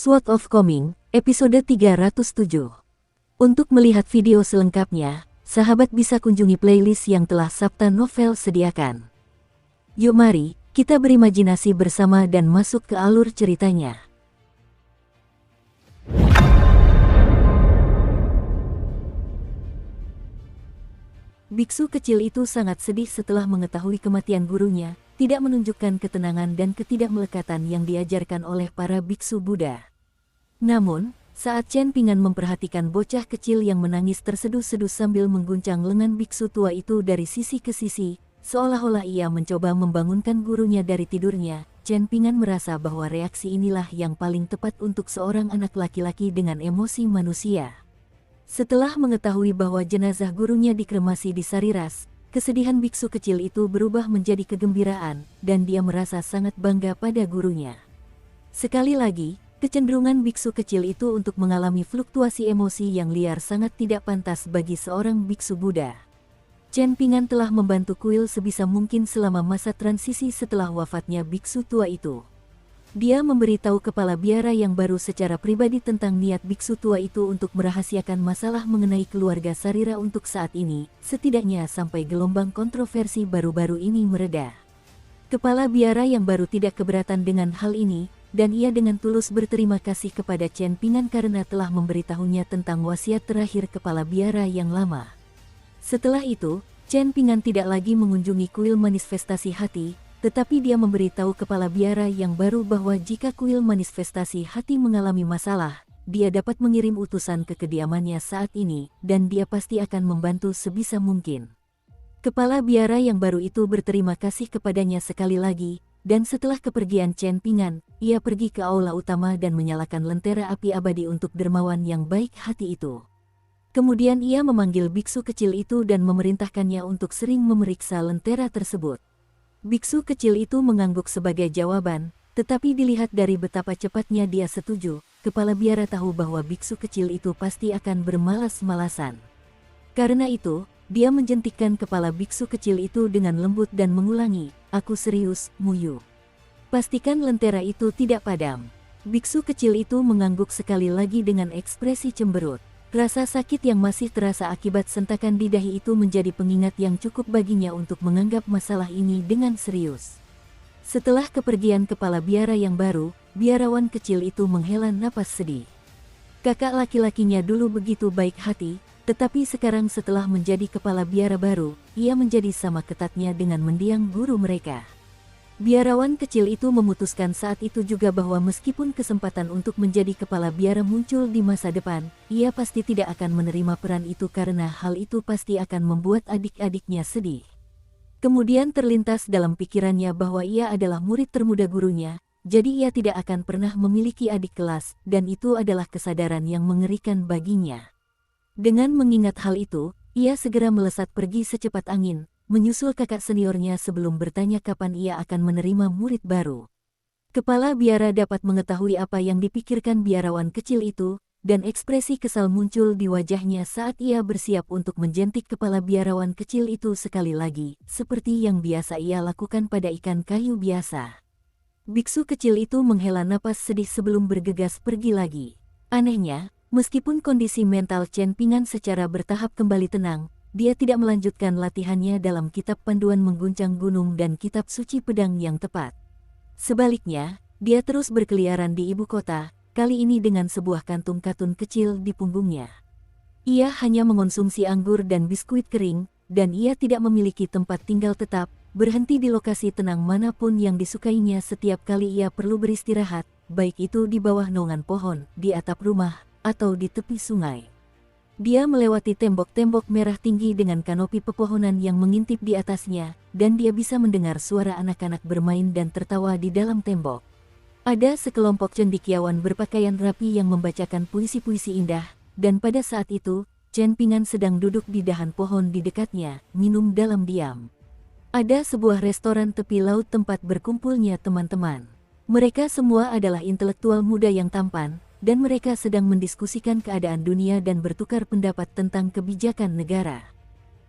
Sword of Coming, episode 307. Untuk melihat video selengkapnya, sahabat bisa kunjungi playlist yang telah Sabta Novel sediakan. Yuk mari, kita berimajinasi bersama dan masuk ke alur ceritanya. Biksu kecil itu sangat sedih setelah mengetahui kematian gurunya, tidak menunjukkan ketenangan dan ketidakmelekatan yang diajarkan oleh para biksu Buddha. Namun, saat Chen Pingan memperhatikan bocah kecil yang menangis terseduh-seduh sambil mengguncang lengan biksu tua itu dari sisi ke sisi, seolah-olah ia mencoba membangunkan gurunya dari tidurnya, Chen Pingan merasa bahwa reaksi inilah yang paling tepat untuk seorang anak laki-laki dengan emosi manusia. Setelah mengetahui bahwa jenazah gurunya dikremasi di Sariras, kesedihan biksu kecil itu berubah menjadi kegembiraan, dan dia merasa sangat bangga pada gurunya. Sekali lagi, kecenderungan biksu kecil itu untuk mengalami fluktuasi emosi yang liar sangat tidak pantas bagi seorang biksu Buddha. Chen Pingan telah membantu kuil sebisa mungkin selama masa transisi setelah wafatnya biksu tua itu. Dia memberitahu kepala biara yang baru secara pribadi tentang niat biksu tua itu untuk merahasiakan masalah mengenai keluarga Sarira untuk saat ini, setidaknya sampai gelombang kontroversi baru-baru ini mereda. Kepala biara yang baru tidak keberatan dengan hal ini, dan ia dengan tulus berterima kasih kepada Chen Pingan karena telah memberitahunya tentang wasiat terakhir kepala biara yang lama. Setelah itu, Chen Pingan tidak lagi mengunjungi kuil manifestasi hati, tetapi dia memberitahu kepala biara yang baru bahwa jika kuil manifestasi hati mengalami masalah, dia dapat mengirim utusan ke kediamannya saat ini, dan dia pasti akan membantu sebisa mungkin. Kepala biara yang baru itu berterima kasih kepadanya sekali lagi, dan setelah kepergian Chen Pingan, ia pergi ke aula utama dan menyalakan lentera api abadi untuk dermawan yang baik hati itu. Kemudian ia memanggil biksu kecil itu dan memerintahkannya untuk sering memeriksa lentera tersebut. Biksu kecil itu mengangguk sebagai jawaban, tetapi dilihat dari betapa cepatnya dia setuju, kepala biara tahu bahwa biksu kecil itu pasti akan bermalas-malasan. Karena itu, dia menjentikkan kepala biksu kecil itu dengan lembut dan mengulangi, "Aku serius, Muyu. Pastikan lentera itu tidak padam." Biksu kecil itu mengangguk sekali lagi dengan ekspresi cemberut. Rasa sakit yang masih terasa akibat sentakan di dahi itu menjadi pengingat yang cukup baginya untuk menganggap masalah ini dengan serius. Setelah kepergian kepala biara yang baru, biarawan kecil itu menghela napas sedih. Kakak laki-lakinya dulu begitu baik hati, tetapi sekarang setelah menjadi kepala biara baru, ia menjadi sama ketatnya dengan mendiang guru mereka. Biarawan kecil itu memutuskan saat itu juga bahwa meskipun kesempatan untuk menjadi kepala biara muncul di masa depan, ia pasti tidak akan menerima peran itu karena hal itu pasti akan membuat adik-adiknya sedih. Kemudian terlintas dalam pikirannya bahwa ia adalah murid termuda gurunya, jadi ia tidak akan pernah memiliki adik kelas, dan itu adalah kesadaran yang mengerikan baginya. Dengan mengingat hal itu, ia segera melesat pergi secepat angin, menyusul kakak seniornya sebelum bertanya kapan ia akan menerima murid baru. Kepala biara dapat mengetahui apa yang dipikirkan biarawan kecil itu, dan ekspresi kesal muncul di wajahnya saat ia bersiap untuk menjentik kepala biarawan kecil itu sekali lagi, seperti yang biasa ia lakukan pada ikan kayu biasa. Biksu kecil itu menghela napas sedih sebelum bergegas pergi lagi. Anehnya, meskipun kondisi mental Chen Pingan secara bertahap kembali tenang, dia tidak melanjutkan latihannya dalam kitab panduan mengguncang gunung dan kitab suci pedang yang tepat. Sebaliknya, dia terus berkeliaran di ibu kota, kali ini dengan sebuah kantung katun kecil di punggungnya. Ia hanya mengonsumsi anggur dan biskuit kering, dan ia tidak memiliki tempat tinggal tetap, berhenti di lokasi tenang manapun yang disukainya setiap kali ia perlu beristirahat, baik itu di bawah naungan pohon, di atap rumah, atau di tepi sungai. Dia melewati tembok-tembok merah tinggi dengan kanopi pepohonan yang mengintip di atasnya, dan dia bisa mendengar suara anak-anak bermain dan tertawa di dalam tembok. Ada sekelompok cendekiawan berpakaian rapi yang membacakan puisi-puisi indah, dan pada saat itu, Chen Pingan sedang duduk di dahan pohon di dekatnya, minum dalam diam. Ada sebuah restoran tepi laut tempat berkumpulnya teman-teman. Mereka semua adalah intelektual muda yang tampan, dan mereka sedang mendiskusikan keadaan dunia dan bertukar pendapat tentang kebijakan negara.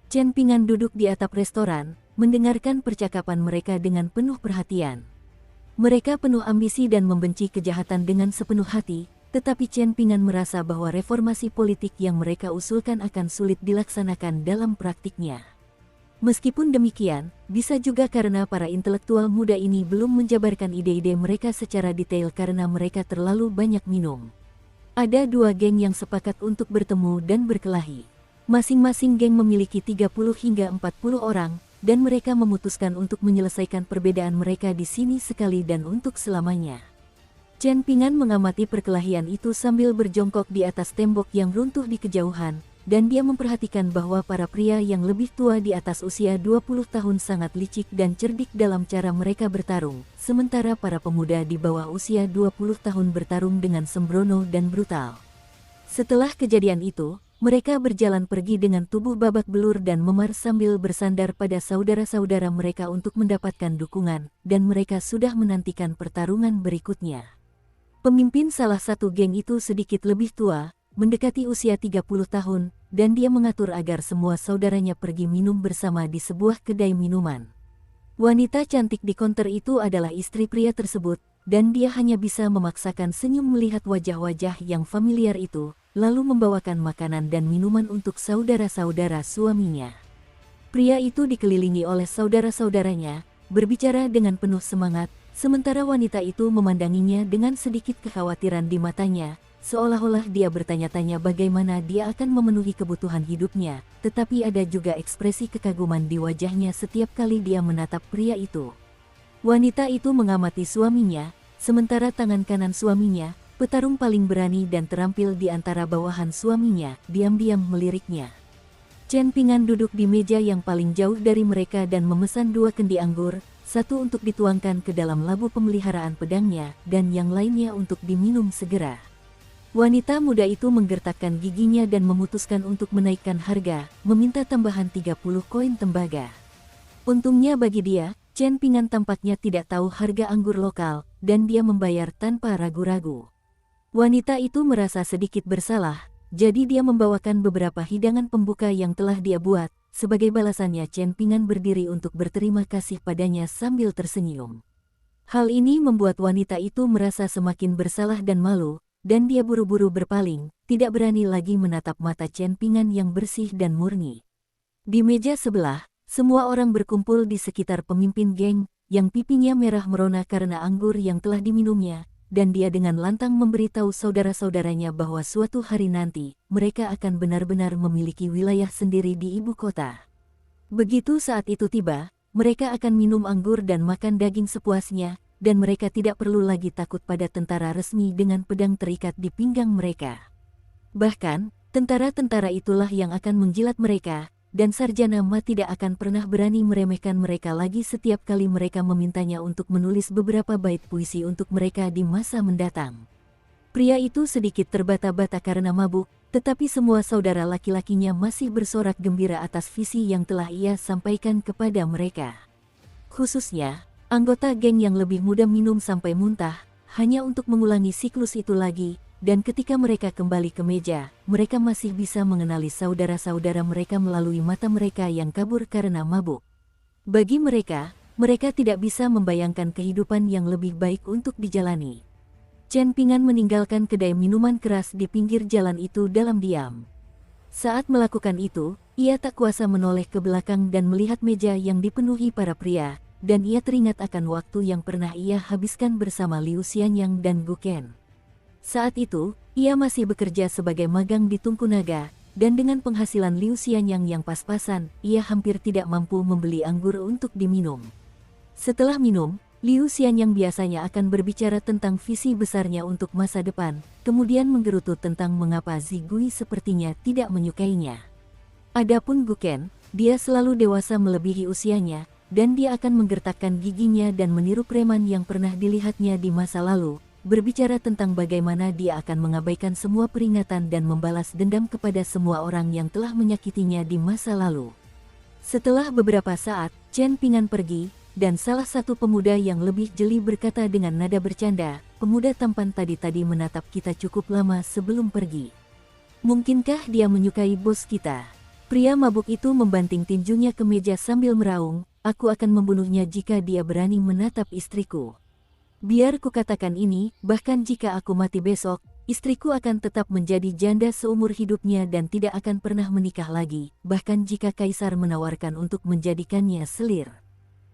Chen Pingan duduk di atap restoran, mendengarkan percakapan mereka dengan penuh perhatian. Mereka penuh ambisi dan membenci kejahatan dengan sepenuh hati, tetapi Chen Ping'an merasa bahwa reformasi politik yang mereka usulkan akan sulit dilaksanakan dalam praktiknya. Meskipun demikian, bisa juga karena para intelektual muda ini belum menjabarkan ide-ide mereka secara detail karena mereka terlalu banyak minum. Ada dua geng yang sepakat untuk bertemu dan berkelahi. Masing-masing geng memiliki 30 hingga 40 orang, dan mereka memutuskan untuk menyelesaikan perbedaan mereka di sini sekali dan untuk selamanya. Chen Ping'an mengamati perkelahian itu sambil berjongkok di atas tembok yang runtuh di kejauhan, dan dia memperhatikan bahwa para pria yang lebih tua di atas usia 20 tahun sangat licik dan cerdik dalam cara mereka bertarung, sementara para pemuda di bawah usia 20 tahun bertarung dengan sembrono dan brutal. Setelah kejadian itu, mereka berjalan pergi dengan tubuh babak belur dan memar sambil bersandar pada saudara-saudara mereka untuk mendapatkan dukungan, dan mereka sudah menantikan pertarungan berikutnya. Pemimpin salah satu geng itu sedikit lebih tua, mendekati usia 30 tahun, dan dia mengatur agar semua saudaranya pergi minum bersama di sebuah kedai minuman. Wanita cantik di konter itu adalah istri pria tersebut, dan dia hanya bisa memaksakan senyum melihat wajah-wajah yang familiar itu, lalu membawakan makanan dan minuman untuk saudara-saudara suaminya. Pria itu dikelilingi oleh saudara-saudaranya, berbicara dengan penuh semangat, sementara wanita itu memandanginya dengan sedikit kekhawatiran di matanya, seolah-olah dia bertanya-tanya bagaimana dia akan memenuhi kebutuhan hidupnya, tetapi ada juga ekspresi kekaguman di wajahnya setiap kali dia menatap pria itu. Wanita itu mengamati suaminya, sementara tangan kanan suaminya, petarung paling berani dan terampil di antara bawahan suaminya, diam-diam meliriknya. Chen Ping'an duduk di meja yang paling jauh dari mereka dan memesan 2 kendi anggur, satu untuk dituangkan ke dalam labu pemeliharaan pedangnya, dan yang lainnya untuk diminum segera. Wanita muda itu menggertakkan giginya dan memutuskan untuk menaikkan harga, meminta tambahan 30 koin tembaga. Untungnya bagi dia, Chen Ping'an tampaknya tidak tahu harga anggur lokal, dan dia membayar tanpa ragu-ragu. Wanita itu merasa sedikit bersalah, jadi dia membawakan beberapa hidangan pembuka yang telah dia buat. Sebagai balasannya Chen Ping'an berdiri untuk berterima kasih padanya sambil tersenyum. Hal ini membuat wanita itu merasa semakin bersalah dan malu, dan dia buru-buru berpaling, tidak berani lagi menatap mata Chen Ping'an yang bersih dan murni. Di meja sebelah, semua orang berkumpul di sekitar pemimpin geng, yang pipinya merah merona karena anggur yang telah diminumnya, dan dia dengan lantang memberitahu saudara-saudaranya bahwa suatu hari nanti, mereka akan benar-benar memiliki wilayah sendiri di ibu kota. Begitu saat itu tiba, mereka akan minum anggur dan makan daging sepuasnya, dan mereka tidak perlu lagi takut pada tentara resmi dengan pedang terikat di pinggang mereka. Bahkan, tentara-tentara itulah yang akan menjilat mereka, dan Sarjana Ma tidak akan pernah berani meremehkan mereka lagi setiap kali mereka memintanya untuk menulis beberapa bait puisi untuk mereka di masa mendatang. Pria itu sedikit terbata-bata karena mabuk, tetapi semua saudara laki-lakinya masih bersorak gembira atas visi yang telah ia sampaikan kepada mereka. Khususnya, anggota geng yang lebih muda minum sampai muntah, hanya untuk mengulangi siklus itu lagi, dan ketika mereka kembali ke meja, mereka masih bisa mengenali saudara-saudara mereka melalui mata mereka yang kabur karena mabuk. Bagi mereka, mereka tidak bisa membayangkan kehidupan yang lebih baik untuk dijalani. Chen Ping'an meninggalkan kedai minuman keras di pinggir jalan itu dalam diam. Saat melakukan itu, ia tak kuasa menoleh ke belakang dan melihat meja yang dipenuhi para pria, dan ia teringat akan waktu yang pernah ia habiskan bersama Liu Xianyang dan Gu Ken. Saat itu, ia masih bekerja sebagai magang di Tungku Naga, dan dengan penghasilan Liu Xianyang yang pas-pasan, ia hampir tidak mampu membeli anggur untuk diminum. Setelah minum, Liu Xianyang biasanya akan berbicara tentang visi besarnya untuk masa depan, kemudian menggerutu tentang mengapa Zigui sepertinya tidak menyukainya. Adapun Gu Ken, dia selalu dewasa melebihi usianya, dan dia akan menggertakkan giginya dan meniru preman yang pernah dilihatnya di masa lalu, berbicara tentang bagaimana dia akan mengabaikan semua peringatan dan membalas dendam kepada semua orang yang telah menyakitinya di masa lalu. Setelah beberapa saat, Chen Ping'an pergi, dan salah satu pemuda yang lebih jeli berkata dengan nada bercanda, "Pemuda tampan tadi menatap kita cukup lama sebelum pergi. Mungkinkah dia menyukai bos kita?" Pria mabuk itu membanting tinjunya ke meja sambil meraung, "Aku akan membunuhnya jika dia berani menatap istriku." Biar kukatakan ini, bahkan jika aku mati besok, istriku akan tetap menjadi janda seumur hidupnya dan tidak akan pernah menikah lagi, bahkan jika kaisar menawarkan untuk menjadikannya selir.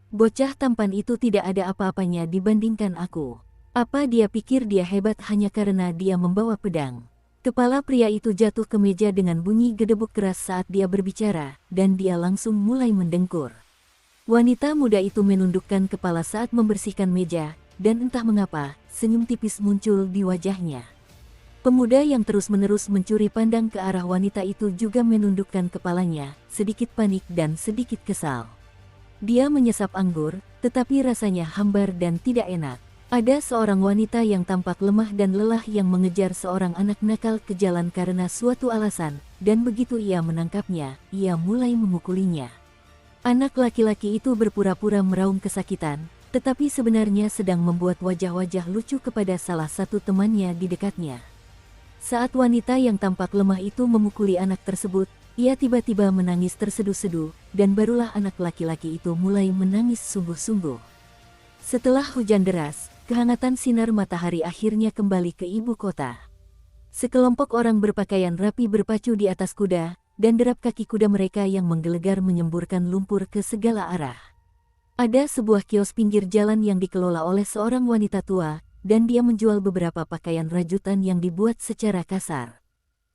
Bocah tampan itu tidak ada apa-apanya dibandingkan aku. Apa dia pikir dia hebat hanya karena dia membawa pedang? Kepala pria itu jatuh ke meja dengan bunyi gedebuk keras saat dia berbicara, dan dia langsung mulai mendengkur. Wanita muda itu menundukkan kepala saat membersihkan meja, dan entah mengapa, senyum tipis muncul di wajahnya. Pemuda yang terus-menerus mencuri pandang ke arah wanita itu juga menundukkan kepalanya, sedikit panik dan sedikit kesal. Dia menyesap anggur, tetapi rasanya hambar dan tidak enak. Ada seorang wanita yang tampak lemah dan lelah yang mengejar seorang anak nakal ke jalan karena suatu alasan, dan begitu ia menangkapnya, ia mulai memukulinya. Anak laki-laki itu berpura-pura meraung kesakitan, tetapi sebenarnya sedang membuat wajah-wajah lucu kepada salah satu temannya di dekatnya. Saat wanita yang tampak lemah itu memukuli anak tersebut, ia tiba-tiba menangis terseduh-seduh, dan barulah anak laki-laki itu mulai menangis sungguh-sungguh. Setelah hujan deras, kehangatan sinar matahari akhirnya kembali ke ibu kota. Sekelompok orang berpakaian rapi berpacu di atas kuda, dan derap kaki kuda mereka yang menggelegar menyemburkan lumpur ke segala arah. Ada sebuah kios pinggir jalan yang dikelola oleh seorang wanita tua, dan dia menjual beberapa pakaian rajutan yang dibuat secara kasar.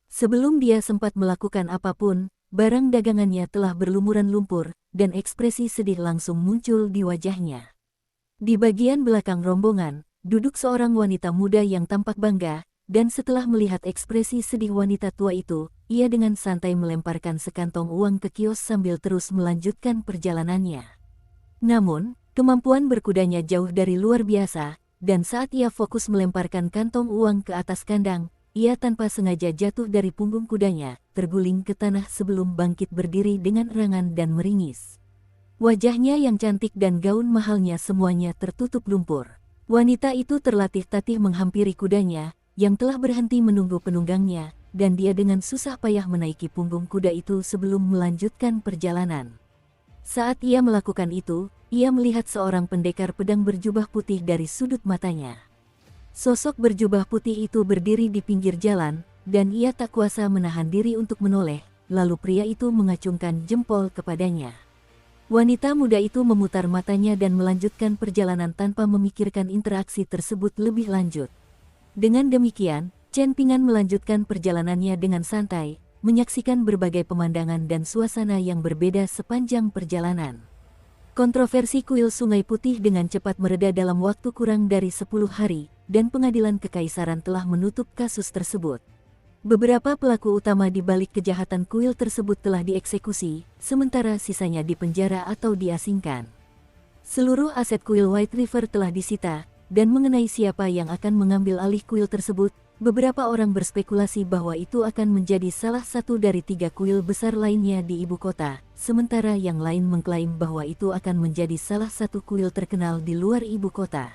Sebelum dia sempat melakukan apapun, barang dagangannya telah berlumuran lumpur, dan ekspresi sedih langsung muncul di wajahnya. Di bagian belakang rombongan, duduk seorang wanita muda yang tampak bangga, dan setelah melihat ekspresi sedih wanita tua itu, ia dengan santai melemparkan sekantong uang ke kios sambil terus melanjutkan perjalanannya. Namun, kemampuan berkudanya jauh dari luar biasa, dan saat ia fokus melemparkan kantong uang ke atas kandang, ia tanpa sengaja jatuh dari punggung kudanya, terguling ke tanah sebelum bangkit berdiri dengan erangan dan meringis. Wajahnya yang cantik dan gaun mahalnya semuanya tertutup lumpur. Wanita itu terlatih-tatih menghampiri kudanya, yang telah berhenti menunggu penunggangnya, dan dia dengan susah payah menaiki punggung kuda itu sebelum melanjutkan perjalanan. Saat ia melakukan itu, ia melihat seorang pendekar pedang berjubah putih dari sudut matanya. Sosok berjubah putih itu berdiri di pinggir jalan, dan ia tak kuasa menahan diri untuk menoleh, lalu pria itu mengacungkan jempol kepadanya. Wanita muda itu memutar matanya dan melanjutkan perjalanan tanpa memikirkan interaksi tersebut lebih lanjut. Dengan demikian, Chen Ping'an melanjutkan perjalanannya dengan santai, menyaksikan berbagai pemandangan dan suasana yang berbeda sepanjang perjalanan. Kontroversi kuil Sungai Putih dengan cepat mereda dalam waktu kurang dari 10 hari, dan pengadilan kekaisaran telah menutup kasus tersebut. Beberapa pelaku utama di balik kejahatan kuil tersebut telah dieksekusi, sementara sisanya dipenjara atau diasingkan. Seluruh aset kuil White River telah disita, dan mengenai siapa yang akan mengambil alih kuil tersebut, beberapa orang berspekulasi bahwa itu akan menjadi salah satu dari 3 kuil besar lainnya di ibu kota, sementara yang lain mengklaim bahwa itu akan menjadi salah satu kuil terkenal di luar ibu kota.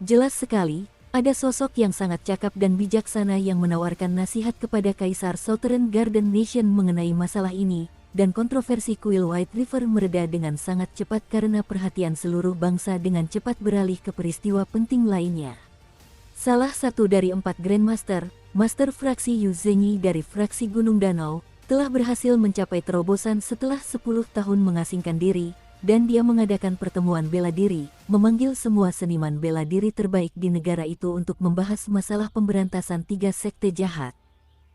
Jelas sekali, ada sosok yang sangat cakap dan bijaksana yang menawarkan nasihat kepada Kaisar Southern Garden Nation mengenai masalah ini, dan kontroversi kuil White River mereda dengan sangat cepat karena perhatian seluruh bangsa dengan cepat beralih ke peristiwa penting lainnya. Salah satu dari 4 Grandmaster, Master Fraksi Yu Zhenyi dari Fraksi Gunung Danau, telah berhasil mencapai terobosan setelah 10 tahun mengasingkan diri, dan dia mengadakan pertemuan bela diri, memanggil semua seniman bela diri terbaik di negara itu untuk membahas masalah pemberantasan 3 sekte jahat.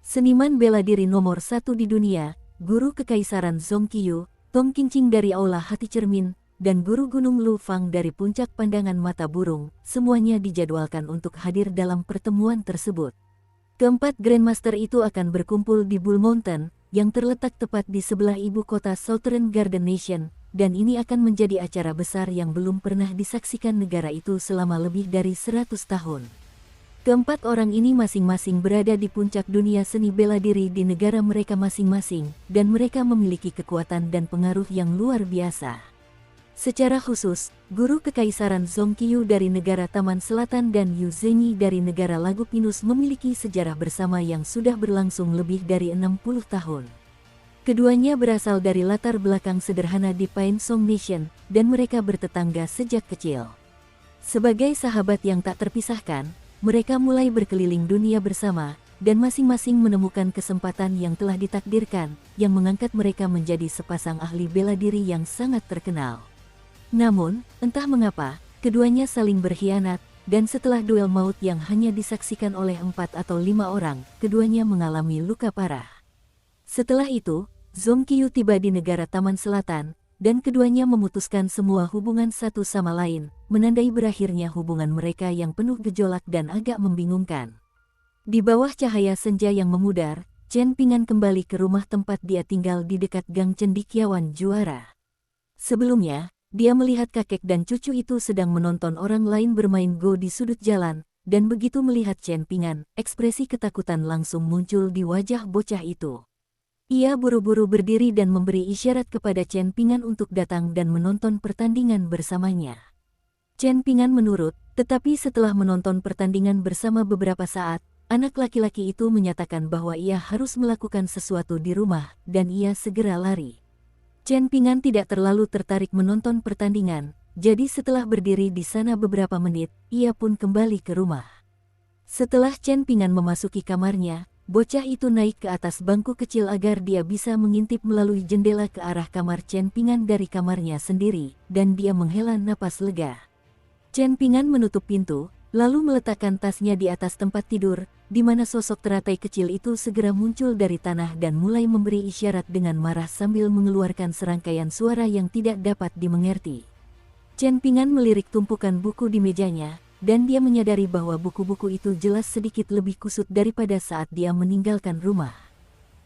Seniman bela diri nomor 1 di dunia, Guru Kekaisaran Zhong Qiyu, Tong Qingqing dari Aula Hati Cermin, dan Guru Gunung Lu Fang dari Puncak Pandangan Mata Burung, semuanya dijadwalkan untuk hadir dalam pertemuan tersebut. Keempat Grandmaster itu akan berkumpul di Bull Mountain, yang terletak tepat di sebelah ibu kota Southern Garden Nation, dan ini akan menjadi acara besar yang belum pernah disaksikan negara itu selama lebih dari 100 tahun. Keempat orang ini masing-masing berada di puncak dunia seni bela diri di negara mereka masing-masing, dan mereka memiliki kekuatan dan pengaruh yang luar biasa. Secara khusus, Guru Kekaisaran Zhong Qiyu dari negara Taman Selatan dan Yu Zhenyi dari negara Lagu Pinus memiliki sejarah bersama yang sudah berlangsung lebih dari 60 tahun. Keduanya berasal dari latar belakang sederhana di Pain Song Nation, dan mereka bertetangga sejak kecil. Sebagai sahabat yang tak terpisahkan, mereka mulai berkeliling dunia bersama, dan masing-masing menemukan kesempatan yang telah ditakdirkan, yang mengangkat mereka menjadi sepasang ahli bela diri yang sangat terkenal. Namun, entah mengapa, keduanya saling berkhianat, dan setelah duel maut yang hanya disaksikan oleh 4 atau 5 orang, keduanya mengalami luka parah. Setelah itu, Zhong Qiu tiba di negara Taman Selatan, dan keduanya memutuskan semua hubungan satu sama lain, menandai berakhirnya hubungan mereka yang penuh gejolak dan agak membingungkan. Di bawah cahaya senja yang memudar, Chen Ping'an kembali ke rumah tempat dia tinggal di dekat Gang Cendekiawan Juara. Sebelumnya, dia melihat kakek dan cucu itu sedang menonton orang lain bermain Go di sudut jalan, dan begitu melihat Chen Ping'an, ekspresi ketakutan langsung muncul di wajah bocah itu. Ia buru-buru berdiri dan memberi isyarat kepada Chen Ping'an untuk datang dan menonton pertandingan bersamanya. Chen Ping'an menurut, tetapi setelah menonton pertandingan bersama beberapa saat, anak laki-laki itu menyatakan bahwa ia harus melakukan sesuatu di rumah, dan ia segera lari. Chen Ping'an tidak terlalu tertarik menonton pertandingan, jadi setelah berdiri di sana beberapa menit, ia pun kembali ke rumah. Setelah Chen Ping'an memasuki kamarnya, bocah itu naik ke atas bangku kecil agar dia bisa mengintip melalui jendela ke arah kamar Chen Ping'an dari kamarnya sendiri, dan dia menghela napas lega. Chen Ping'an menutup pintu, lalu meletakkan tasnya di atas tempat tidur, di mana sosok teratai kecil itu segera muncul dari tanah dan mulai memberi isyarat dengan marah sambil mengeluarkan serangkaian suara yang tidak dapat dimengerti. Chen Ping'an melirik tumpukan buku di mejanya, dan dia menyadari bahwa buku-buku itu jelas sedikit lebih kusut daripada saat dia meninggalkan rumah.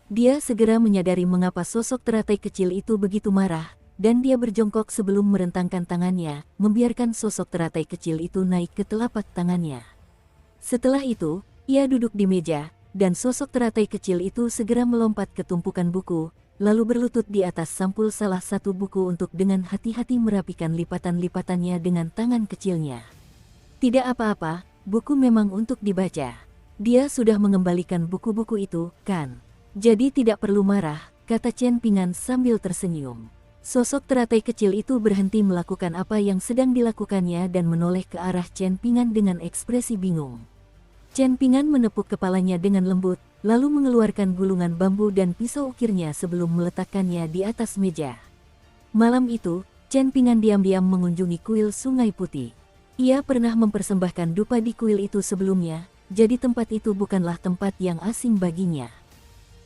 Dia segera menyadari mengapa sosok teratai kecil itu begitu marah, dan dia berjongkok sebelum merentangkan tangannya, membiarkan sosok teratai kecil itu naik ke telapak tangannya. Setelah itu, ia duduk di meja, dan sosok teratai kecil itu segera melompat ke tumpukan buku, lalu berlutut di atas sampul salah satu buku untuk dengan hati-hati merapikan lipatan-lipatannya dengan tangan kecilnya. Tidak apa-apa, buku memang untuk dibaca. Dia sudah mengembalikan buku-buku itu, kan? Jadi tidak perlu marah, kata Chen Ping'an sambil tersenyum. Sosok teratai kecil itu berhenti melakukan apa yang sedang dilakukannya dan menoleh ke arah Chen Ping'an dengan ekspresi bingung. Chen Ping'an menepuk kepalanya dengan lembut, lalu mengeluarkan gulungan bambu dan pisau ukirnya sebelum meletakkannya di atas meja. Malam itu, Chen Ping'an diam-diam mengunjungi kuil Sungai Putih. Ia pernah mempersembahkan dupa di kuil itu sebelumnya, jadi tempat itu bukanlah tempat yang asing baginya.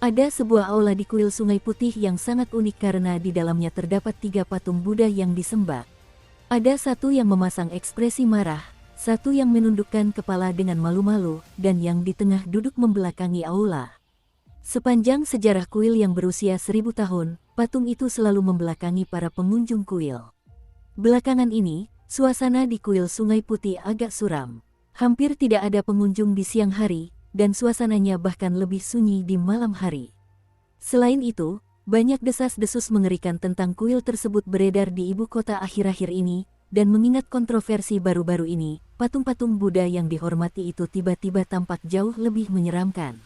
Ada sebuah aula di kuil Sungai Putih yang sangat unik karena di dalamnya terdapat 3 patung Buddha yang disembah. Ada satu yang memasang ekspresi marah, satu yang menundukkan kepala dengan malu-malu, dan yang di tengah duduk membelakangi aula. Sepanjang sejarah kuil yang berusia 1000 tahun, patung itu selalu membelakangi para pengunjung kuil. Belakangan ini, suasana di kuil Sungai Putih agak suram. Hampir tidak ada pengunjung di siang hari, dan suasananya bahkan lebih sunyi di malam hari. Selain itu, banyak desas-desus mengerikan tentang kuil tersebut beredar di ibu kota akhir-akhir ini, dan mengingat kontroversi baru-baru ini, patung-patung Buddha yang dihormati itu tiba-tiba tampak jauh lebih menyeramkan.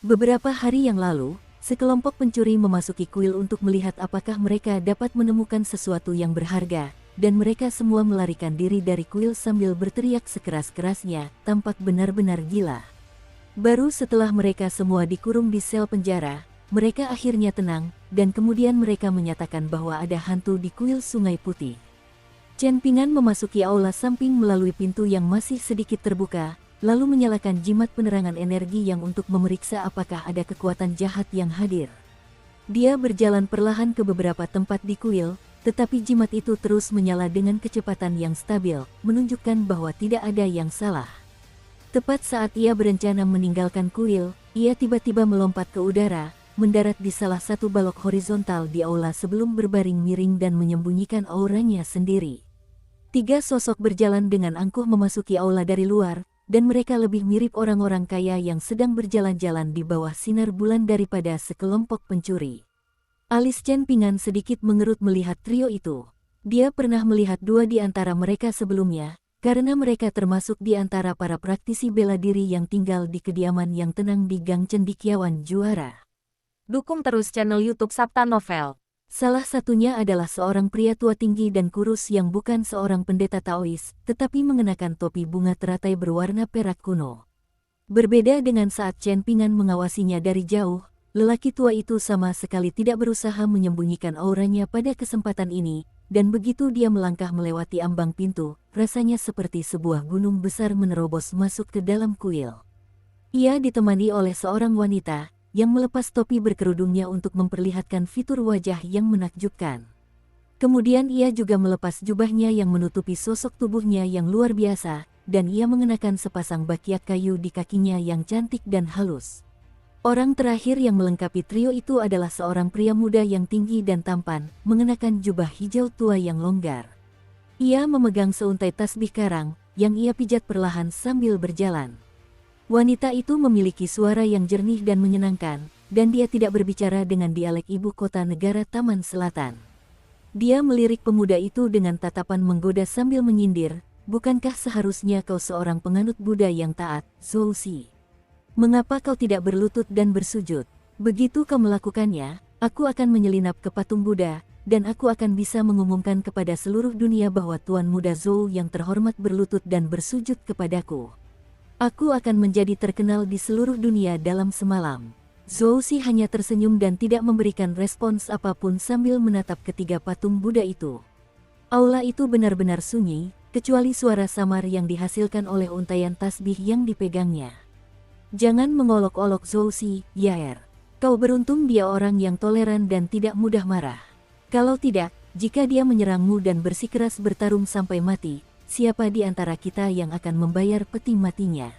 Beberapa hari yang lalu, sekelompok pencuri memasuki kuil untuk melihat apakah mereka dapat menemukan sesuatu yang berharga, dan mereka semua melarikan diri dari kuil sambil berteriak sekeras-kerasnya, tampak benar-benar gila. Baru setelah mereka semua dikurung di sel penjara, mereka akhirnya tenang, dan kemudian mereka menyatakan bahwa ada hantu di kuil Sungai Putih. Chen Ping'an memasuki aula samping melalui pintu yang masih sedikit terbuka, lalu menyalakan jimat penerangan energi yang untuk memeriksa apakah ada kekuatan jahat yang hadir. Dia berjalan perlahan ke beberapa tempat di kuil, tetapi jimat itu terus menyala dengan kecepatan yang stabil, menunjukkan bahwa tidak ada yang salah. Tepat saat ia berencana meninggalkan kuil, ia tiba-tiba melompat ke udara, mendarat di salah satu balok horizontal di aula sebelum berbaring miring dan menyembunyikan auranya sendiri. 3 sosok berjalan dengan angkuh memasuki aula dari luar, dan mereka lebih mirip orang-orang kaya yang sedang berjalan-jalan di bawah sinar bulan daripada sekelompok pencuri. Alis Chen Ping'an sedikit mengerut melihat trio itu. Dia pernah melihat 2 di antara mereka sebelumnya, karena mereka termasuk di antara para praktisi bela diri yang tinggal di kediaman yang tenang di Gang Cendekiawan Juara. Dukung terus channel YouTube Sabta Novel. Salah satunya adalah seorang pria tua tinggi dan kurus yang bukan seorang pendeta Taois, tetapi mengenakan topi bunga teratai berwarna perak kuno. Berbeda dengan saat Chen Pingan mengawasinya dari jauh, lelaki tua itu sama sekali tidak berusaha menyembunyikan auranya pada kesempatan ini, dan begitu dia melangkah melewati ambang pintu, rasanya seperti sebuah gunung besar menerobos masuk ke dalam kuil. Ia ditemani oleh seorang wanita yang melepas topi berkerudungnya untuk memperlihatkan fitur wajah yang menakjubkan. Kemudian ia juga melepas jubahnya yang menutupi sosok tubuhnya yang luar biasa, dan ia mengenakan sepasang bakiak kayu di kakinya yang cantik dan halus. Orang terakhir yang melengkapi trio itu adalah seorang pria muda yang tinggi dan tampan, mengenakan jubah hijau tua yang longgar. Ia memegang seuntai tasbih karang, yang ia pijat perlahan sambil berjalan. Wanita itu memiliki suara yang jernih dan menyenangkan, dan dia tidak berbicara dengan dialek ibu kota negara Taman Selatan. Dia melirik pemuda itu dengan tatapan menggoda sambil menyindir, "Bukankah seharusnya kau seorang penganut Buddha yang taat, Zhou Si? Mengapa kau tidak berlutut dan bersujud? Begitu kau melakukannya, aku akan menyelinap ke patung Buddha, dan aku akan bisa mengumumkan kepada seluruh dunia bahwa Tuan Muda Zhou yang terhormat berlutut dan bersujud kepadaku. Aku akan menjadi terkenal di seluruh dunia dalam semalam." Zhou Si hanya tersenyum dan tidak memberikan respons apapun sambil menatap ketiga patung Buddha itu. Aula itu benar-benar sunyi, kecuali suara samar yang dihasilkan oleh untaian tasbih yang dipegangnya. "Jangan mengolok-olok Zhou Si, Yaer. Kau beruntung dia orang yang toleran dan tidak mudah marah. Kalau tidak, jika dia menyerangmu dan bersikeras bertarung sampai mati, siapa di antara kita yang akan membayar peti matinya?"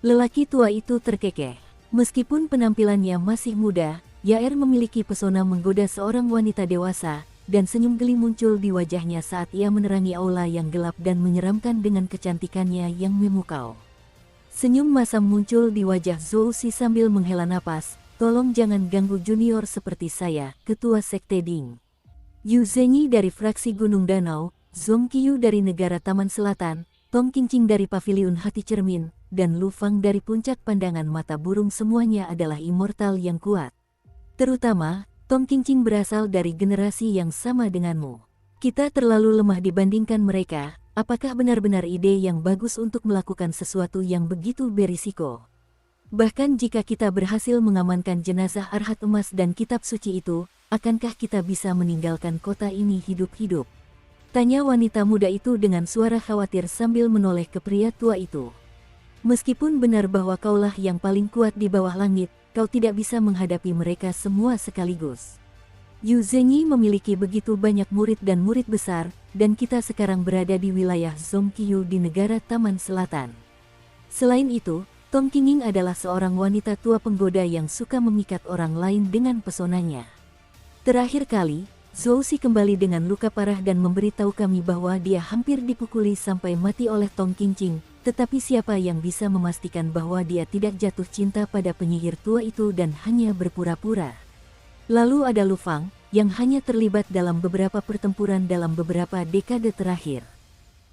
Lelaki tua itu terkekeh. Meskipun penampilannya masih muda, Yaer memiliki pesona menggoda seorang wanita dewasa, dan senyum geli muncul di wajahnya saat ia menerangi aula yang gelap dan menyeramkan dengan kecantikannya yang memukau. Senyum masam muncul di wajah Zhou Si sambil menghela napas, "Tolong jangan ganggu junior seperti saya, Ketua Sekte Ding. Yu Zhenyi dari fraksi Gunung Danau, Zhong Qiyu dari negara Taman Selatan, Tong Qingqing dari Paviliun Hati Cermin, dan Lu Fang dari Puncak Pandangan Mata Burung semuanya adalah immortal yang kuat. Terutama, Tong Qingqing berasal dari generasi yang sama denganmu. Kita terlalu lemah dibandingkan mereka. Apakah benar-benar ide yang bagus untuk melakukan sesuatu yang begitu berisiko? Bahkan jika kita berhasil mengamankan jenazah Arhat Emas dan kitab suci itu, akankah kita bisa meninggalkan kota ini hidup-hidup?" Tanya wanita muda itu dengan suara khawatir sambil menoleh ke pria tua itu. "Meskipun benar bahwa kaulah yang paling kuat di bawah langit, kau tidak bisa menghadapi mereka semua sekaligus. Yu Zhenyi memiliki begitu banyak murid dan murid besar, dan kita sekarang berada di wilayah Zhong Qiyu di negara Taman Selatan. Selain itu, Tong Qingqing adalah seorang wanita tua penggoda yang suka memikat orang lain dengan pesonanya. Terakhir kali, Zhou Si kembali dengan luka parah dan memberitahu kami bahwa dia hampir dipukuli sampai mati oleh Tong Qingqing, tetapi siapa yang bisa memastikan bahwa dia tidak jatuh cinta pada penyihir tua itu dan hanya berpura-pura? Lalu ada Lu Fang, yang hanya terlibat dalam beberapa pertempuran dalam beberapa dekade terakhir.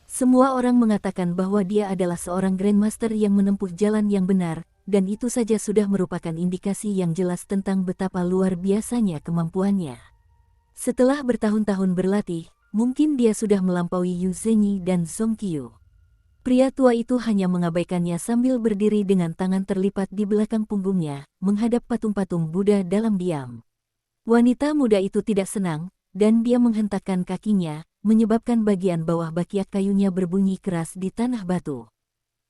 Semua orang mengatakan bahwa dia adalah seorang Grandmaster yang menempuh jalan yang benar, dan itu saja sudah merupakan indikasi yang jelas tentang betapa luar biasanya kemampuannya. Setelah bertahun-tahun berlatih, mungkin dia sudah melampaui Yu Zhenyi dan Zhong Qiyu." Pria tua itu hanya mengabaikannya sambil berdiri dengan tangan terlipat di belakang punggungnya, menghadap patung-patung Buddha dalam diam. Wanita muda itu tidak senang, dan dia menghentakkan kakinya, menyebabkan bagian bawah bakiak kayunya berbunyi keras di tanah batu.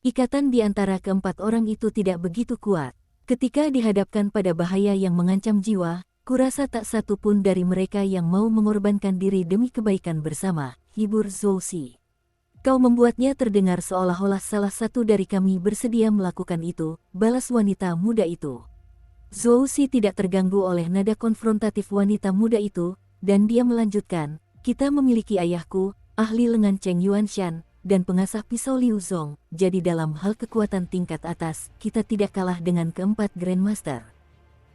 Ikatan di antara keempat orang itu tidak begitu kuat. Ketika dihadapkan pada bahaya yang mengancam jiwa, kurasa tak satu pun dari mereka yang mau mengorbankan diri demi kebaikan bersama, hibur Zhou Si. "Kau membuatnya terdengar seolah-olah salah satu dari kami bersedia melakukan itu," balas wanita muda itu. Zhou Si tidak terganggu oleh nada konfrontatif wanita muda itu, dan dia melanjutkan, "Kita memiliki ayahku, ahli lengan Cheng Yuanshan, dan pengasah pisau Liu Zong, jadi dalam hal kekuatan tingkat atas, kita tidak kalah dengan keempat Grandmaster.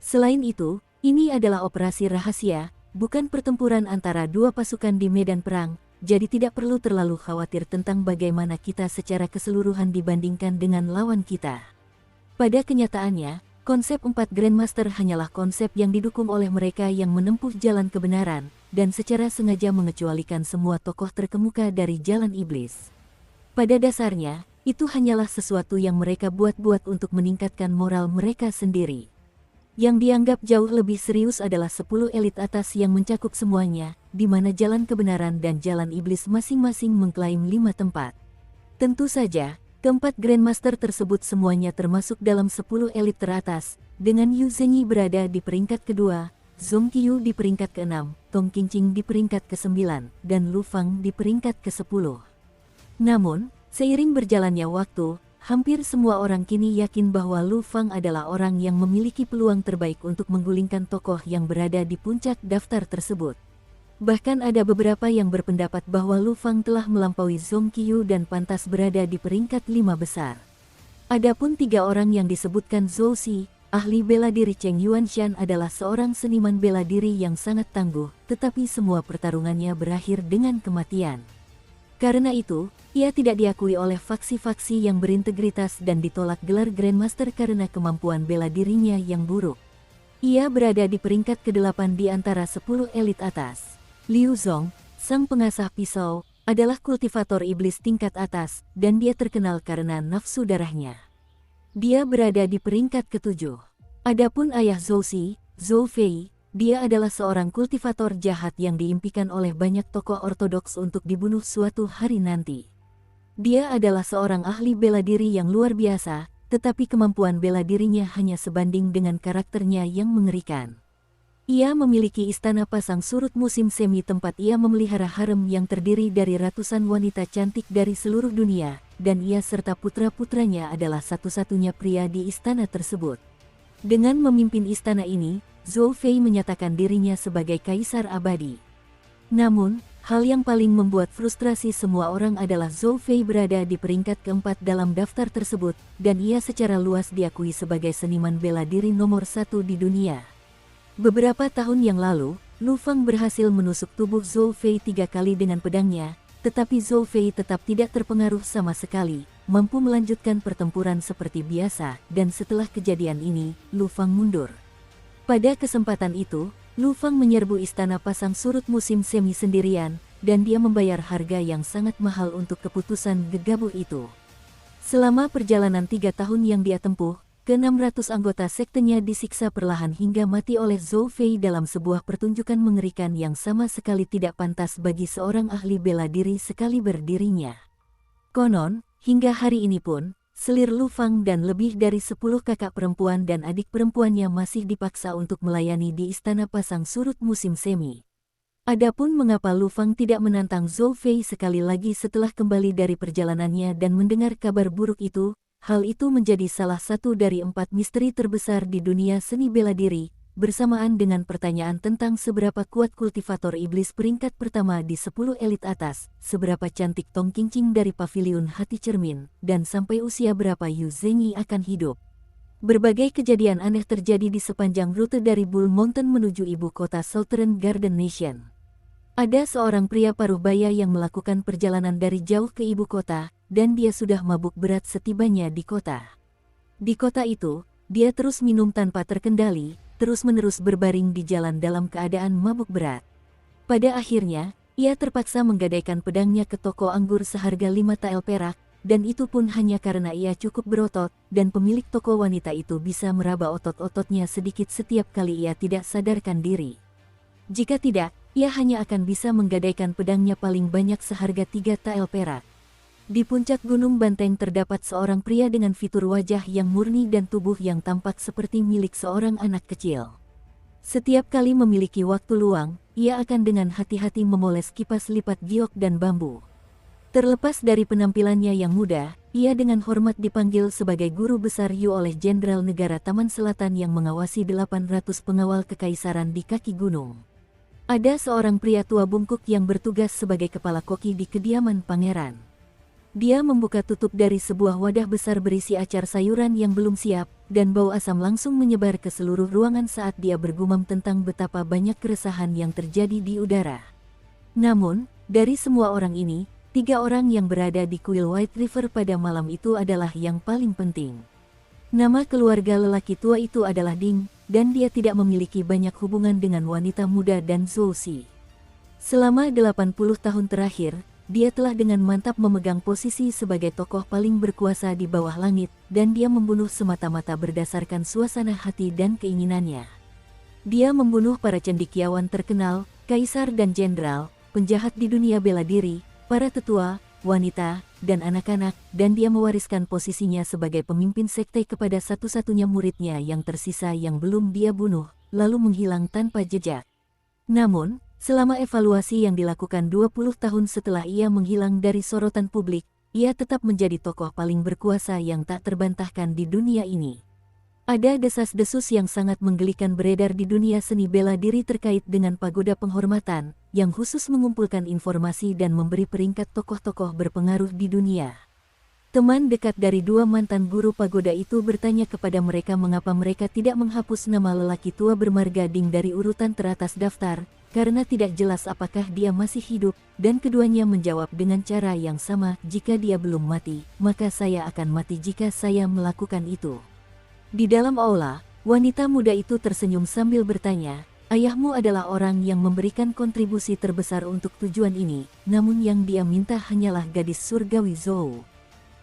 Selain itu, ini adalah operasi rahasia, bukan pertempuran antara dua pasukan di medan perang, jadi tidak perlu terlalu khawatir tentang bagaimana kita secara keseluruhan dibandingkan dengan lawan kita. Pada kenyataannya, Konsep 4 Grandmaster hanyalah konsep yang didukung oleh mereka yang menempuh jalan kebenaran, dan secara sengaja mengecualikan semua tokoh terkemuka dari jalan iblis. Pada dasarnya, itu hanyalah sesuatu yang mereka buat-buat untuk meningkatkan moral mereka sendiri. Yang dianggap jauh lebih serius adalah 10 elit atas yang mencakup semuanya, di mana jalan kebenaran dan jalan iblis masing-masing mengklaim 5 tempat. Tentu saja, keempat Grandmaster tersebut semuanya termasuk dalam 10 elit teratas, dengan Yu Zhenyi berada di peringkat kedua, Zhong Qiyu di peringkat ke-6, Tong Qingqing di peringkat ke-9, dan Lu Fang di peringkat ke-10. Namun, seiring berjalannya waktu, hampir semua orang kini yakin bahwa Lu Fang adalah orang yang memiliki peluang terbaik untuk menggulingkan tokoh yang berada di puncak daftar tersebut. Bahkan ada beberapa yang berpendapat bahwa Lu Fang telah melampaui Zhong Qiyu dan pantas berada di peringkat 5 besar. Adapun 3 orang yang disebutkan Zhou Si, ahli bela diri Cheng Yuanshan adalah seorang seniman bela diri yang sangat tangguh, tetapi semua pertarungannya berakhir dengan kematian. Karena itu, ia tidak diakui oleh faksi-faksi yang berintegritas dan ditolak gelar Grandmaster karena kemampuan bela dirinya yang buruk. Ia berada di peringkat ke-8 di antara 10 elit atas. Liu Zong, sang pengasah pisau, adalah kultivator iblis tingkat atas, dan dia terkenal karena nafsu darahnya. Dia berada di peringkat ke-7. Adapun ayah Zhou Si, Zhou Fei, dia adalah seorang kultivator jahat yang diimpikan oleh banyak tokoh ortodoks untuk dibunuh suatu hari nanti. Dia adalah seorang ahli bela diri yang luar biasa, tetapi kemampuan bela dirinya hanya sebanding dengan karakternya yang mengerikan. Ia memiliki istana pasang surut musim semi tempat ia memelihara harem yang terdiri dari ratusan wanita cantik dari seluruh dunia, dan ia serta putra-putranya adalah satu-satunya pria di istana tersebut. Dengan memimpin istana ini, Zhou Fei menyatakan dirinya sebagai kaisar abadi. Namun, hal yang paling membuat frustrasi semua orang adalah Zhou Fei berada di peringkat ke-4 dalam daftar tersebut, dan ia secara luas diakui sebagai seniman bela diri nomor 1 di dunia. Beberapa tahun yang lalu, Lu Fang berhasil menusuk tubuh Zhou Fei 3 kali dengan pedangnya, tetapi Zhou Fei tetap tidak terpengaruh sama sekali, mampu melanjutkan pertempuran seperti biasa, dan setelah kejadian ini, Lu Fang mundur. Pada kesempatan itu, Lu Fang menyerbu istana pasang surut musim semi sendirian, dan dia membayar harga yang sangat mahal untuk keputusan gegabah itu. Selama perjalanan 3 tahun yang dia tempuh, ke-600 anggota sektenya disiksa perlahan hingga mati oleh Zhou Fei dalam sebuah pertunjukan mengerikan yang sama sekali tidak pantas bagi seorang ahli bela diri sekali berdirinya. Konon, hingga hari ini pun, selir Lu Fang dan lebih dari 10 kakak perempuan dan adik perempuannya masih dipaksa untuk melayani di istana pasang surut musim semi. Adapun mengapa Lu Fang tidak menantang Zhou Fei sekali lagi setelah kembali dari perjalanannya dan mendengar kabar buruk itu, hal itu menjadi salah satu dari 4 misteri terbesar di dunia seni bela diri, bersamaan dengan pertanyaan tentang seberapa kuat kultivator iblis peringkat pertama di 10 elit atas, seberapa cantik Tong Qingqing dari paviliun hati cermin, dan sampai usia berapa Yu Zhenyi akan hidup. Berbagai kejadian aneh terjadi di sepanjang rute dari Bull Mountain menuju ibu kota Southern Garden Nation. Ada seorang pria paruh baya yang melakukan perjalanan dari jauh ke ibu kota, dan dia sudah mabuk berat setibanya di kota. Di kota itu, dia terus minum tanpa terkendali, terus-menerus berbaring di jalan dalam keadaan mabuk berat. Pada akhirnya, ia terpaksa menggadaikan pedangnya ke toko anggur seharga 5 tael perak, dan itu pun hanya karena ia cukup berotot, dan pemilik toko wanita itu bisa meraba otot-ototnya sedikit setiap kali ia tidak sadarkan diri. Jika tidak, ia hanya akan bisa menggadaikan pedangnya paling banyak seharga 3 tael perak. Di puncak Gunung Banteng terdapat seorang pria dengan fitur wajah yang murni dan tubuh yang tampak seperti milik seorang anak kecil. Setiap kali memiliki waktu luang, ia akan dengan hati-hati memoles kipas lipat giok dan bambu. Terlepas dari penampilannya yang muda, ia dengan hormat dipanggil sebagai guru besar Yu oleh Jenderal Negara Taman Selatan yang mengawasi 800 pengawal kekaisaran di kaki gunung. Ada seorang pria tua bungkuk yang bertugas sebagai kepala koki di kediaman pangeran. Dia membuka tutup dari sebuah wadah besar berisi acar sayuran yang belum siap, dan bau asam langsung menyebar ke seluruh ruangan saat dia bergumam tentang betapa banyak keresahan yang terjadi di udara. Namun, dari semua orang ini, 3 orang yang berada di kuil White River pada malam itu adalah yang paling penting. Nama keluarga lelaki tua itu adalah Ding, dan dia tidak memiliki banyak hubungan dengan wanita muda dan Zhou Si. Selama 80 tahun terakhir, dia telah dengan mantap memegang posisi sebagai tokoh paling berkuasa di bawah langit, dan dia membunuh semata-mata berdasarkan suasana hati dan keinginannya. Dia membunuh para cendekiawan terkenal, kaisar dan jenderal, penjahat di dunia bela diri, para tetua, wanita, dan anak-anak, dan dia mewariskan posisinya sebagai pemimpin sekte kepada satu-satunya muridnya yang tersisa yang belum dia bunuh, lalu menghilang tanpa jejak. Namun, selama evaluasi yang dilakukan 20 tahun setelah ia menghilang dari sorotan publik, ia tetap menjadi tokoh paling berkuasa yang tak terbantahkan di dunia ini. Ada desas-desus yang sangat menggelikan beredar di dunia seni bela diri terkait dengan pagoda penghormatan, yang khusus mengumpulkan informasi dan memberi peringkat tokoh-tokoh berpengaruh di dunia. Teman dekat dari dua mantan guru pagoda itu bertanya kepada mereka mengapa mereka tidak menghapus nama lelaki tua bermarga Ding dari urutan teratas daftar, karena tidak jelas apakah dia masih hidup, dan keduanya menjawab dengan cara yang sama, jika dia belum mati, maka saya akan mati jika saya melakukan itu. Di dalam aula, wanita muda itu tersenyum sambil bertanya, ayahmu adalah orang yang memberikan kontribusi terbesar untuk tujuan ini, namun yang dia minta hanyalah gadis surgawi Zhou.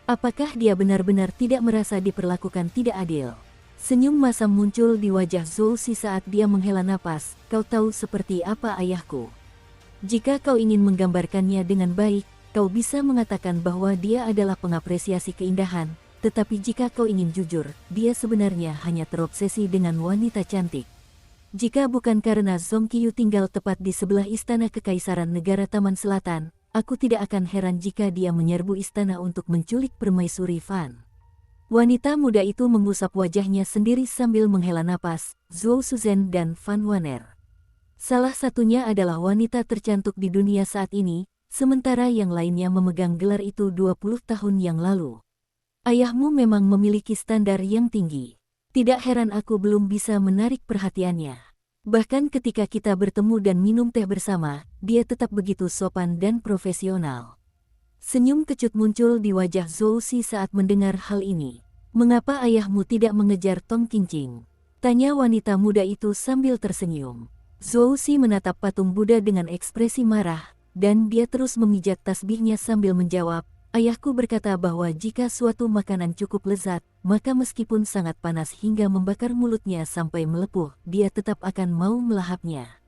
Apakah dia benar-benar tidak merasa diperlakukan tidak adil? Senyum masam muncul di wajah Zhou Si saat dia menghela napas, kau tahu seperti apa ayahku. Jika kau ingin menggambarkannya dengan baik, kau bisa mengatakan bahwa dia adalah pengapresiasi keindahan. Tetapi jika kau ingin jujur, dia sebenarnya hanya terobsesi dengan wanita cantik. Jika bukan karena Zhong Qiyu tinggal tepat di sebelah istana kekaisaran negara Taman Selatan, aku tidak akan heran jika dia menyerbu istana untuk menculik permaisuri Fan. Wanita muda itu mengusap wajahnya sendiri sambil menghela napas, Zhou Suzhen dan Fan Waner. Salah satunya adalah wanita tercantik di dunia saat ini, sementara yang lainnya memegang gelar itu 20 tahun yang lalu. Ayahmu memang memiliki standar yang tinggi. Tidak heran aku belum bisa menarik perhatiannya. Bahkan ketika kita bertemu dan minum teh bersama, dia tetap begitu sopan dan profesional. Senyum kecut muncul di wajah Zhou Si saat mendengar hal ini. Mengapa ayahmu tidak mengejar Tong Qingqing? Tanya wanita muda itu sambil tersenyum. Zhou Si menatap patung Buddha dengan ekspresi marah, dan dia terus memijat tasbihnya sambil menjawab, ayahku berkata bahwa jika suatu makanan cukup lezat, maka meskipun sangat panas hingga membakar mulutnya sampai melepuh, dia tetap akan mau melahapnya.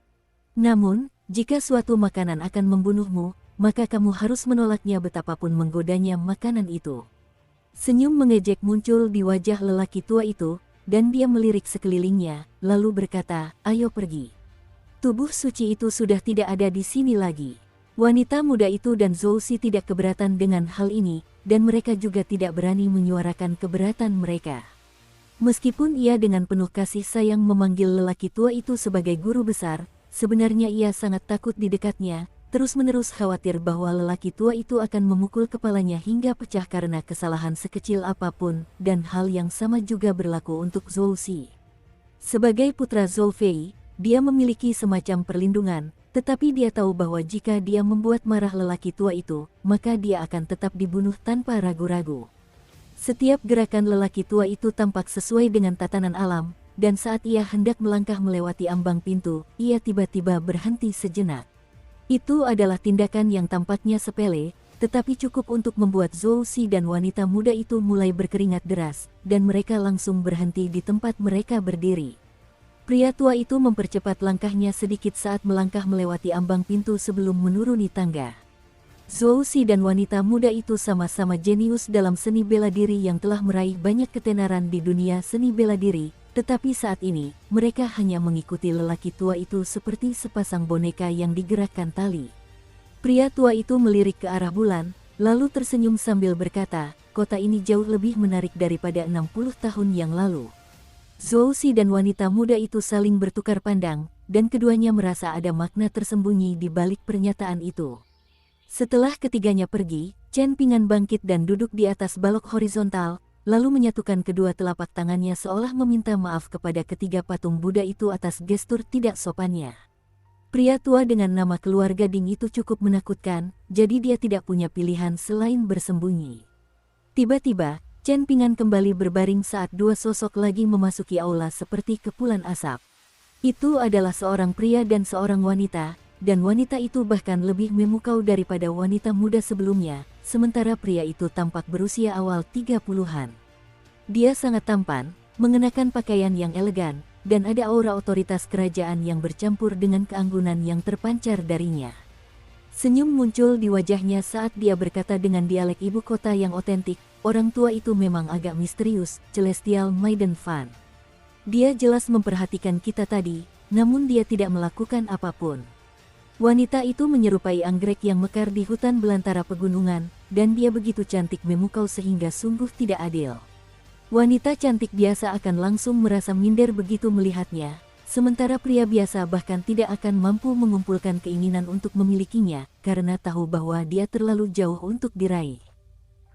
Namun, jika suatu makanan akan membunuhmu, maka kamu harus menolaknya betapapun menggodanya makanan itu. Senyum mengejek muncul di wajah lelaki tua itu, dan dia melirik sekelilingnya, lalu berkata, ayo pergi. Tubuh suci itu sudah tidak ada di sini lagi. Wanita muda itu dan Zhou Si tidak keberatan dengan hal ini, dan mereka juga tidak berani menyuarakan keberatan mereka. Meskipun ia dengan penuh kasih sayang memanggil lelaki tua itu sebagai guru besar, sebenarnya ia sangat takut di dekatnya, terus-menerus khawatir bahwa lelaki tua itu akan memukul kepalanya hingga pecah karena kesalahan sekecil apapun, dan hal yang sama juga berlaku untuk Zhou Si. Sebagai putra Zhou Fei, dia memiliki semacam perlindungan, tetapi dia tahu bahwa jika dia membuat marah lelaki tua itu, maka dia akan tetap dibunuh tanpa ragu-ragu. Setiap gerakan lelaki tua itu tampak sesuai dengan tatanan alam, dan saat ia hendak melangkah melewati ambang pintu, ia tiba-tiba berhenti sejenak. Itu adalah tindakan yang tampaknya sepele, tetapi cukup untuk membuat Zhou Si dan wanita muda itu mulai berkeringat deras, dan mereka langsung berhenti di tempat mereka berdiri. Pria tua itu mempercepat langkahnya sedikit saat melangkah melewati ambang pintu sebelum menuruni tangga. Zhou Si dan wanita muda itu sama-sama jenius dalam seni bela diri yang telah meraih banyak ketenaran di dunia seni bela diri, tetapi saat ini, mereka hanya mengikuti lelaki tua itu seperti sepasang boneka yang digerakkan tali. Pria tua itu melirik ke arah bulan, lalu tersenyum sambil berkata, kota ini jauh lebih menarik daripada 60 tahun yang lalu. Zhou Si dan wanita muda itu saling bertukar pandang, dan keduanya merasa ada makna tersembunyi di balik pernyataan itu. Setelah ketiganya pergi, Chen Pingan bangkit dan duduk di atas balok horizontal, lalu menyatukan kedua telapak tangannya seolah meminta maaf kepada ketiga patung Buddha itu atas gestur tidak sopannya. Pria tua dengan nama keluarga Ding itu cukup menakutkan, jadi dia tidak punya pilihan selain bersembunyi. Tiba-tiba, Chen Pingan kembali berbaring saat dua sosok lagi memasuki aula seperti kepulan asap. Itu adalah seorang pria dan seorang wanita, dan wanita itu bahkan lebih memukau daripada wanita muda sebelumnya, sementara pria itu tampak berusia awal 30-an. Dia sangat tampan, mengenakan pakaian yang elegan, dan ada aura otoritas kerajaan yang bercampur dengan keanggunan yang terpancar darinya. Senyum muncul di wajahnya saat dia berkata dengan dialek ibu kota yang otentik, "Orang tua itu memang agak misterius, Celestial Maiden Fan. Dia jelas memperhatikan kita tadi, namun dia tidak melakukan apapun." Wanita itu menyerupai anggrek yang mekar di hutan belantara pegunungan, dan dia begitu cantik memukau sehingga sungguh tidak adil. Wanita cantik biasa akan langsung merasa minder begitu melihatnya, sementara pria biasa bahkan tidak akan mampu mengumpulkan keinginan untuk memilikinya, karena tahu bahwa dia terlalu jauh untuk diraih.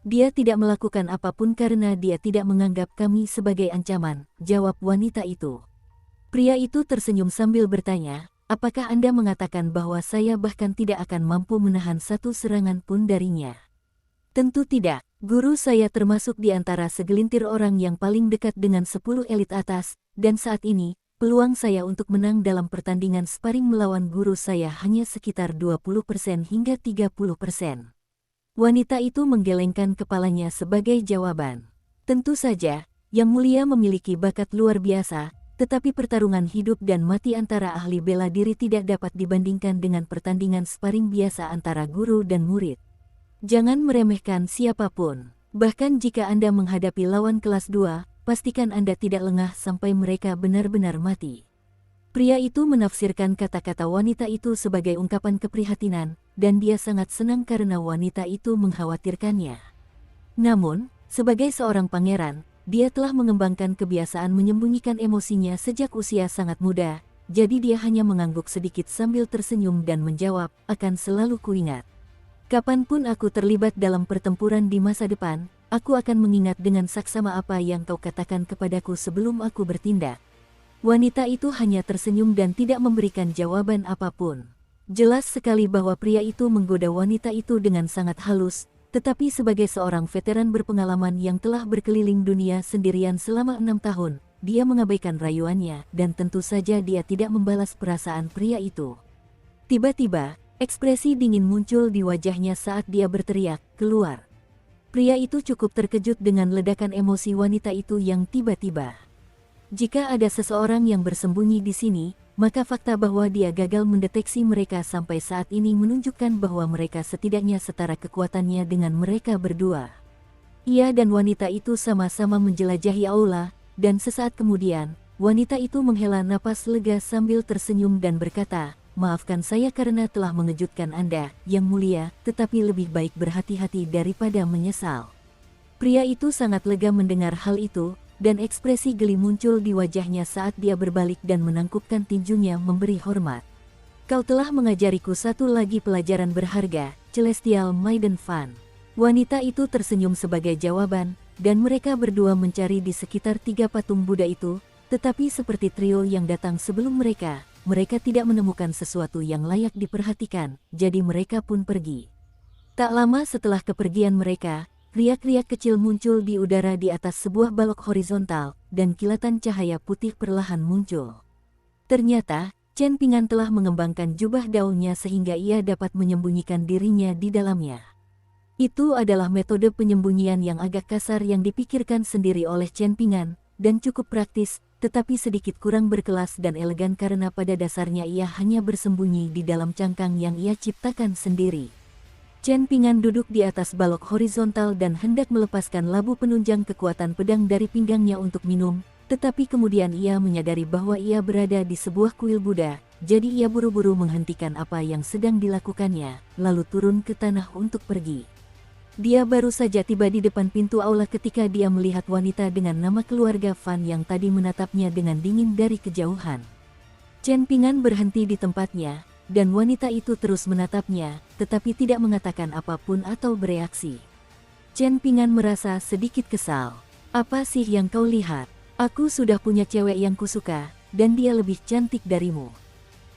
Dia tidak melakukan apapun karena dia tidak menganggap kami sebagai ancaman, jawab wanita itu. Pria itu tersenyum sambil bertanya, apakah Anda mengatakan bahwa saya bahkan tidak akan mampu menahan satu serangan pun darinya? Tentu tidak, guru saya termasuk di antara segelintir orang yang paling dekat dengan 10 elit atas, dan saat ini, peluang saya untuk menang dalam pertandingan sparring melawan guru saya hanya sekitar 20% hingga 30%. Wanita itu menggelengkan kepalanya sebagai jawaban. Tentu saja, Yang Mulia memiliki bakat luar biasa, tetapi pertarungan hidup dan mati antara ahli bela diri tidak dapat dibandingkan dengan pertandingan sparring biasa antara guru dan murid. Jangan meremehkan siapapun. Bahkan jika Anda menghadapi lawan kelas 2, pastikan Anda tidak lengah sampai mereka benar-benar mati. Pria itu menafsirkan kata-kata wanita itu sebagai ungkapan keprihatinan, dan dia sangat senang karena wanita itu mengkhawatirkannya. Namun, sebagai seorang pangeran, dia telah mengembangkan kebiasaan menyembunyikan emosinya sejak usia sangat muda, jadi dia hanya mengangguk sedikit sambil tersenyum dan menjawab, "Akan selalu kuingat. Kapanpun aku terlibat dalam pertempuran di masa depan, aku akan mengingat dengan saksama apa yang kau katakan kepadaku sebelum aku bertindak." Wanita itu hanya tersenyum dan tidak memberikan jawaban apapun. Jelas sekali bahwa pria itu menggoda wanita itu dengan sangat halus, tetapi sebagai seorang veteran berpengalaman yang telah berkeliling dunia sendirian selama 6 tahun, dia mengabaikan rayuannya dan tentu saja dia tidak membalas perasaan pria itu. Tiba-tiba, ekspresi dingin muncul di wajahnya saat dia berteriak, "Keluar!" Pria itu cukup terkejut dengan ledakan emosi wanita itu yang tiba-tiba. Jika ada seseorang yang bersembunyi di sini, maka fakta bahwa dia gagal mendeteksi mereka sampai saat ini menunjukkan bahwa mereka setidaknya setara kekuatannya dengan mereka berdua. Ia dan wanita itu sama-sama menjelajahi aula, dan sesaat kemudian, wanita itu menghela napas lega sambil tersenyum dan berkata, "Maafkan saya karena telah mengejutkan Anda, Yang Mulia, tetapi lebih baik berhati-hati daripada menyesal." Pria itu sangat lega mendengar hal itu, dan ekspresi geli muncul di wajahnya saat dia berbalik dan menangkupkan tinjunya memberi hormat. "Kau telah mengajariku satu lagi pelajaran berharga, Celestial Maiden Fan." Wanita itu tersenyum sebagai jawaban, dan mereka berdua mencari di sekitar 3 patung Buddha itu, tetapi seperti trio yang datang sebelum mereka tidak menemukan sesuatu yang layak diperhatikan, jadi mereka pun pergi. Tak lama setelah kepergian mereka, riak-riak kecil muncul di udara di atas sebuah balok horizontal, dan kilatan cahaya putih perlahan muncul. Ternyata, Chen Pingan telah mengembangkan jubah daunnya sehingga ia dapat menyembunyikan dirinya di dalamnya. Itu adalah metode penyembunyian yang agak kasar yang dipikirkan sendiri oleh Chen Pingan, dan cukup praktis, tetapi sedikit kurang berkelas dan elegan karena pada dasarnya ia hanya bersembunyi di dalam cangkang yang ia ciptakan sendiri. Chen Pingan duduk di atas balok horizontal dan hendak melepaskan labu penunjang kekuatan pedang dari pinggangnya untuk minum, tetapi kemudian ia menyadari bahwa ia berada di sebuah kuil Buddha, jadi ia buru-buru menghentikan apa yang sedang dilakukannya, lalu turun ke tanah untuk pergi. Dia baru saja tiba di depan pintu aula ketika dia melihat wanita dengan nama keluarga Fan yang tadi menatapnya dengan dingin dari kejauhan. Chen Pingan berhenti di tempatnya, dan wanita itu terus menatapnya, tetapi tidak mengatakan apapun atau bereaksi. Chen Pingan merasa sedikit kesal. "Apa sih yang kau lihat? Aku sudah punya cewek yang kusuka, dan dia lebih cantik darimu.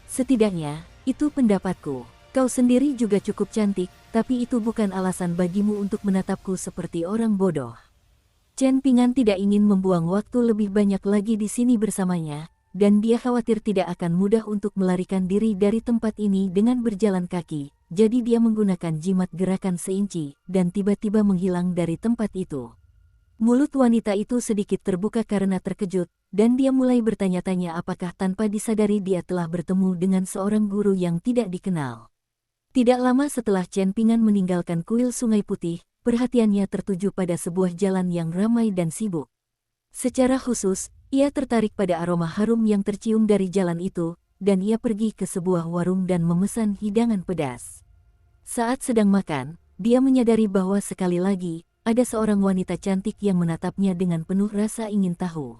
Setidaknya, itu pendapatku. Kau sendiri juga cukup cantik, tapi itu bukan alasan bagimu untuk menatapku seperti orang bodoh." Chen Pingan tidak ingin membuang waktu lebih banyak lagi di sini bersamanya, dan dia khawatir tidak akan mudah untuk melarikan diri dari tempat ini dengan berjalan kaki. Jadi dia menggunakan jimat gerakan seinci, dan tiba-tiba menghilang dari tempat itu. Mulut wanita itu sedikit terbuka karena terkejut, dan dia mulai bertanya-tanya apakah tanpa disadari dia telah bertemu dengan seorang guru yang tidak dikenal. Tidak lama setelah Chen Pingan meninggalkan kuil Sungai Putih, perhatiannya tertuju pada sebuah jalan yang ramai dan sibuk. Secara khusus, ia tertarik pada aroma harum yang tercium dari jalan itu, dan ia pergi ke sebuah warung dan memesan hidangan pedas. Saat sedang makan, dia menyadari bahwa sekali lagi, ada seorang wanita cantik yang menatapnya dengan penuh rasa ingin tahu.